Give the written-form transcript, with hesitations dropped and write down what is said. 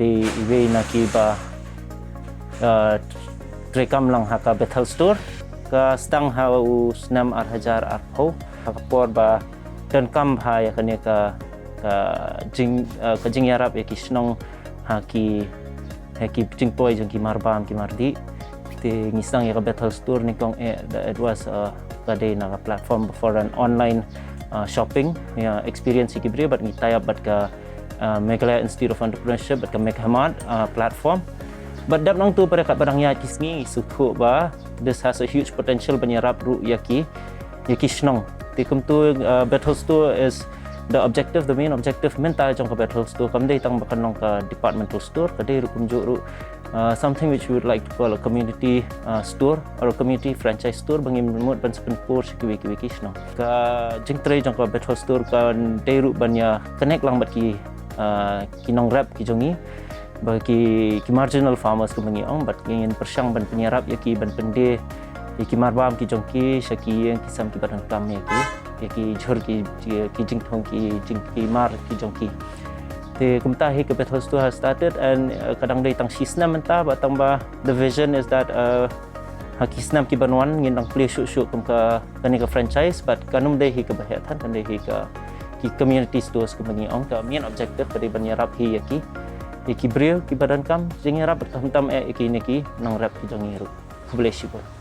di iwe na ki ba trekam lang haka Bethel Store ka stang hau snam arhajar arho hakapor ba dan kam ha ya kanya ka jing yarap ya kisnong haki jing poi jing ki marbam ki mardi ti ngisang ya ka Bethel Store ni kong it was kade na platform for an online shopping ya experience ki bri but ngitaya bat ka Meghalaya Institute of Entrepreneurship bat ka Meghamad platform. But dap nang tu pada kat barang ya kisngi suku ba this has a huge potential banyarap ru yaki snong. Tikum tu Bethel Store is the main objective mental jong ka Bethel Store kam dei tang bakan nong ka departmental store ka dei ru kumjo ru something which we would like to call a community store or a community franchise store bangi mut ban sepenpur wiki snong. Ka jing tre jong ka Bethel Store ka dei ru banya connect lang bat ki kinong rap ki jongi bagi marginal farmers ke mengi ong bat ingin persyang ban penyerap yaki ban pende yaki marbam ki jongki syaki yang kisam ki badan kam yaki jor ki jing thong ki mar ki jongki te kumta he ke Bethel Store has started and kadang dei tang sisna menta batang ba the vision is that hakisnam ki banwan ngin tang play shoot kum ka kani ka franchise but kanum dei he ke bahatan kan dei he ka ki community stores ke mengi ong ka main objective ka dei banyarap he yaki iki brio ki badan kam jingi rap bertam tam iki niki nang rap ki jangi ru bless you.